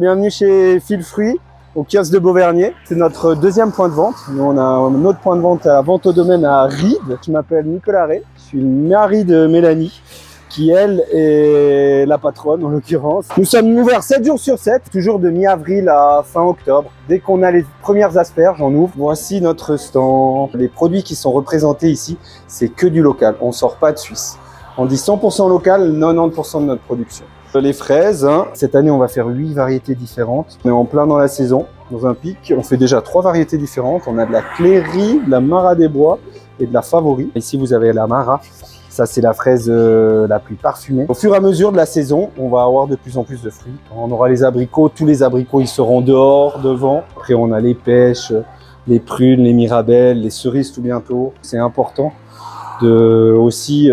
Bienvenue chez Fil Fruits, au kiosque de Beauvernier. C'est notre deuxième point de vente. Nous, on a un autre point de vente à Vente au Domaine à Ried. Je m'appelle Nicolas Ray. Je suis le mari de Mélanie, qui elle est la patronne en l'occurrence. Nous sommes ouverts 7 jours sur 7, toujours de mi-avril à fin octobre. Dès qu'on a les premières asperges, on ouvre. Voici notre stand. Les produits qui sont représentés ici, c'est que du local. On ne sort pas de Suisse. On dit 100% local, 90% de notre production. Les fraises, cette année on va faire 8 variétés différentes. On est en plein dans la saison, dans un pic. On fait déjà 3 variétés différentes. On a de la Cléry, de la Mara des Bois et de la Favori. Ici vous avez la Mara. Ça c'est la fraise la plus parfumée. Au fur et à mesure de la saison, on va avoir de plus en plus de fruits. On aura les abricots, tous les abricots ils seront dehors, devant. Après on a les pêches, les prunes, les mirabelles, les cerises tout bientôt. C'est important de aussi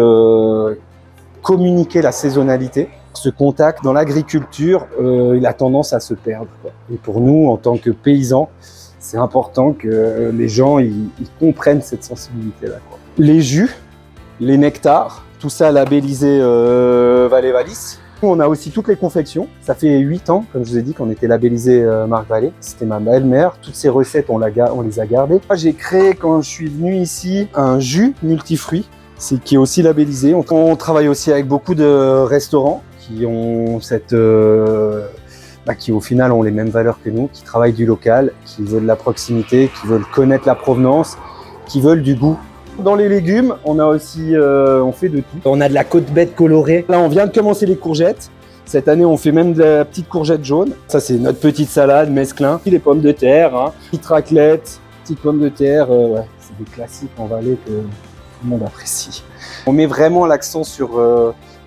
communiquer la saisonnalité. Ce contact dans l'agriculture, il a tendance à se perdre, quoi. Et pour nous, en tant que paysans, c'est important que les gens ils comprennent cette sensibilité-là, quoi. Les jus, les nectars, tout ça labellisé Vallée Valis. On a aussi toutes les confections. Ça fait 8 ans, comme je vous ai dit, qu'on était labellisé Marc Vallée. C'était ma belle-mère. Toutes ces recettes, on les a gardées. Moi, j'ai créé, quand je suis venu ici, un jus multifruits, qui est aussi labellisé. On travaille aussi avec beaucoup de restaurants qui ont qui au final ont les mêmes valeurs que nous, qui travaillent du local, qui veulent la proximité, qui veulent connaître la provenance, qui veulent du goût. Dans les légumes, on a aussi, on fait de tout. On a de la côte bête colorée. Là, on vient de commencer les courgettes. Cette année, on fait même de la petite courgette jaune. Ça, c'est notre petite salade, mesclin. Les pommes de terre, petite raclette, petites pommes de terre. Ouais, c'est des classiques en Valais que tout le monde apprécie. On met vraiment l'accent sur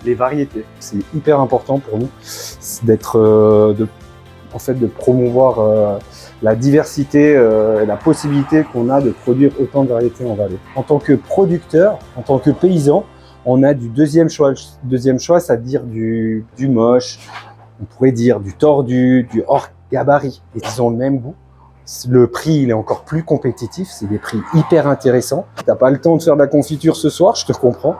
les variétés. C'est hyper important pour nous de promouvoir la diversité et la possibilité qu'on a de produire autant de variétés en Valais. En tant que producteur, en tant que paysan, on a du deuxième choix. Deuxième choix, c'est-à-dire du moche, on pourrait dire du tordu, du hors gabarit. Et ils ont le même goût. Le prix, il est encore plus compétitif. C'est des prix hyper intéressants. T'as pas le temps de faire de la confiture ce soir, je te comprends.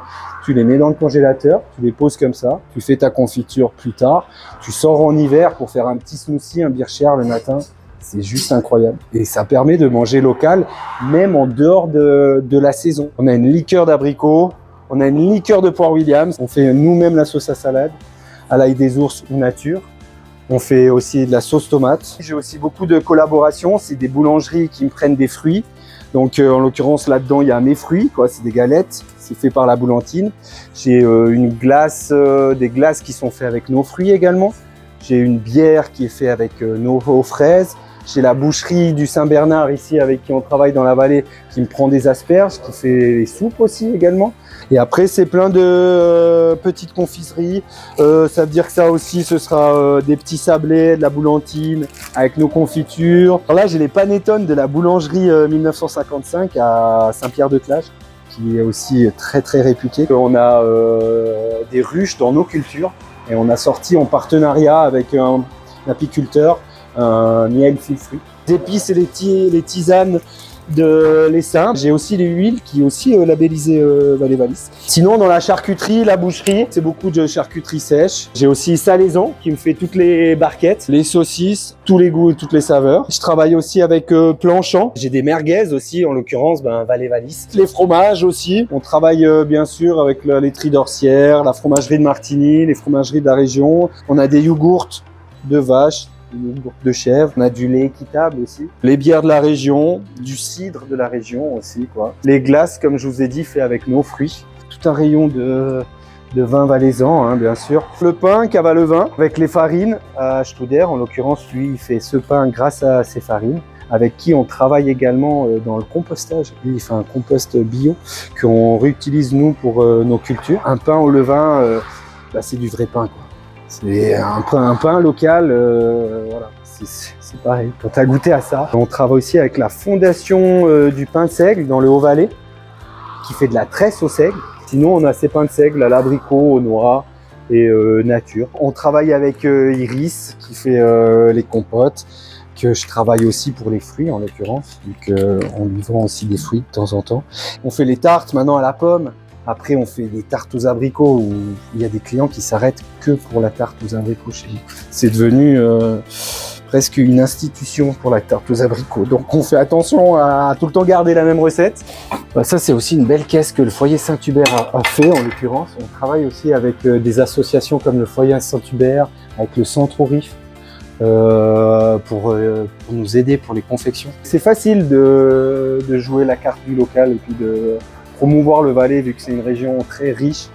Tu les mets dans le congélateur, tu les poses comme ça. Tu fais ta confiture plus tard. Tu sors en hiver pour faire un petit smoothie, un bircher le matin. C'est juste incroyable. Et ça permet de manger local, même en dehors de la saison. On a une liqueur d'abricot, on a une liqueur de poire Williams. On fait nous-mêmes la sauce à salade, à l'ail des ours ou nature. On fait aussi de la sauce tomate. J'ai aussi beaucoup de collaborations. C'est des boulangeries qui me prennent des fruits. Donc en l'occurrence là-dedans il y a mes fruits, quoi. C'est des galettes. C'est fait par la Boulantine. J'ai une glace, des glaces qui sont faites avec nos fruits également. J'ai une bière qui est faite avec nos fraises. J'ai la boucherie du Saint-Bernard ici avec qui on travaille dans la vallée qui me prend des asperges, qui fait les soupes aussi également. Et après c'est plein de petites confiseries. Ça veut dire que ça aussi ce sera des petits sablés, de la Boulantine avec nos confitures. Alors là j'ai les panettones de la boulangerie 1955 à Saint-Pierre-de-Clage, qui est aussi très très réputé. On a des ruches dans nos cultures et on a sorti en partenariat avec un apiculteur un miel Fil Fruits. Les épices et les tisanes de l'essaim. J'ai aussi les huiles qui est aussi labellisées Vallée Valis. Sinon dans la charcuterie, la boucherie, c'est beaucoup de charcuterie sèche. J'ai aussi Salaison qui me fait toutes les barquettes, les saucisses, tous les goûts et toutes les saveurs. Je travaille aussi avec Planchant. J'ai des merguez aussi, en l'occurrence Vallée Valis. Les fromages aussi. On travaille bien sûr avec la laiterie d'Orsières, la fromagerie de Martigny, les fromageries de la région. On a des yogourts de vache, de chèvre, on a du lait équitable aussi, les bières de la région, du cidre de la région aussi, quoi. Les glaces, comme je vous ai dit, fait avec nos fruits. Tout un rayon de vin valaisan, bien sûr. Le pain Cavalevin avec les farines à Stouder, en l'occurrence, lui, il fait ce pain grâce à ses farines, avec qui on travaille également dans le compostage. Lui, il fait un compost bio qu'on réutilise nous pour nos cultures. Un pain au levain, c'est du vrai pain, quoi. C'est un pain local, voilà, c'est pareil. Quand tu as goûté à ça, on travaille aussi avec la fondation du pain de seigle dans le Haut-Valais, qui fait de la tresse au seigle. Sinon, on a ces pains de seigle à l'abricot, au noix et nature. On travaille avec Iris, qui fait les compotes, que je travaille aussi pour les fruits en l'occurrence, vu qu'on lui vend aussi des fruits de temps en temps. On fait les tartes maintenant à la pomme. Après, on fait des tartes aux abricots où il y a des clients qui s'arrêtent que pour la tarte aux abricots chez nous. C'est devenu presque une institution pour la tarte aux abricots. Donc, on fait attention à tout le temps garder la même recette. Bah, ça, c'est aussi une belle caisse que le Foyer Saint-Hubert a fait, en l'occurrence. On travaille aussi avec des associations comme le Foyer Saint-Hubert, avec le Centre Orif, pour nous aider pour les confections. C'est facile de jouer la carte du local et puis de promouvoir le Valais, vu que c'est une région très riche.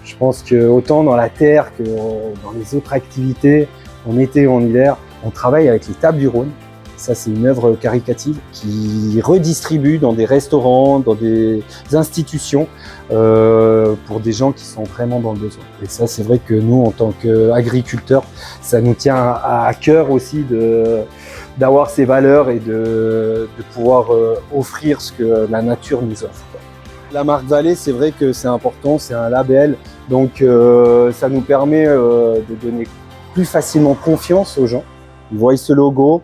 Je pense que autant dans la terre que dans les autres activités, en été ou en hiver, on travaille avec les tables du Rhône. Ça, c'est une œuvre caritative qui redistribue dans des restaurants, dans des institutions, pour des gens qui sont vraiment dans le besoin. Et ça, c'est vrai que nous, en tant qu'agriculteurs, ça nous tient à cœur aussi d'avoir ces valeurs et de pouvoir offrir ce que la nature nous offre. La marque Valais, c'est vrai que c'est important, c'est un label, donc ça nous permet de donner plus facilement confiance aux gens. Ils voient ce logo,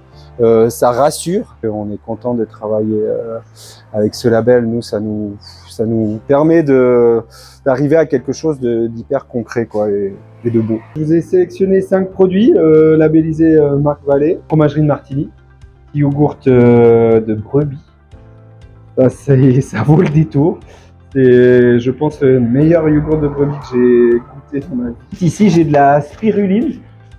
ça rassure. On est content de travailler avec ce label. Nous, ça nous permet d'arriver à quelque chose d'hyper concret, quoi, et de beau. Je vous ai sélectionné 5 produits labellisés marque Valais. Fromagerie de Martigny, yogourt de brebis. Ça vaut le détour. C'est, je pense, le meilleur yogourt de brebis que j'ai goûté dans ma vie. Ici, j'ai de la spiruline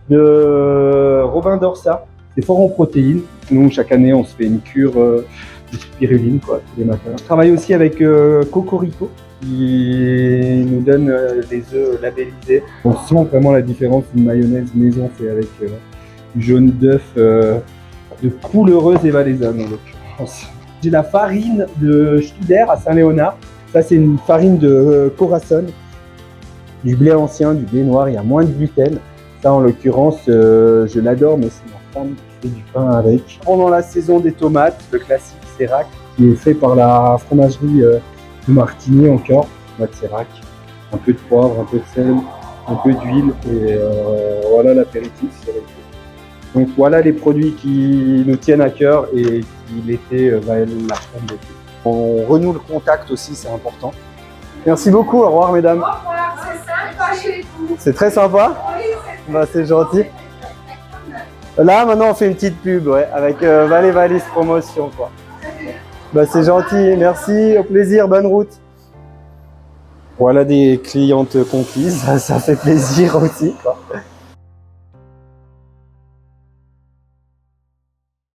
de Robin d'Orsa. C'est fort en protéines. Nous, chaque année, on se fait une cure de spiruline, quoi, tous les matins. Je travaille aussi avec Cocorico, qui nous donne des œufs labellisés. On sent vraiment la différence d'une mayonnaise maison, c'est avec du jaune d'œuf de coulereuse et valaisanne, en l'occurrence. J'ai la farine de Studer à Saint-Léonard. Ça, c'est une farine de Corazon, du blé ancien, du blé noir. Il y a moins de gluten. Ça, en l'occurrence, je l'adore, mais c'est ma femme qui fait du pain avec. Pendant la saison des tomates, le classique Sérac, qui est fait par la fromagerie de Martigny encore. Tomate Sérac, un peu de poivre, un peu de sel, un peu d'huile, et voilà l'apéritif. Donc voilà les produits qui nous tiennent à cœur et qui l'été va être la femme d'été. On renoue le contact aussi, c'est important. Merci beaucoup, au revoir mesdames. Au revoir, c'est sympa chez vous. C'est très sympa. Oui, Bah, c'est gentil. Là maintenant on fait une petite pub, ouais, avec Valais Valise Promotion, quoi. Bah, c'est gentil, merci, au plaisir, bonne route. Voilà des clientes conquises, ça fait plaisir aussi, quoi.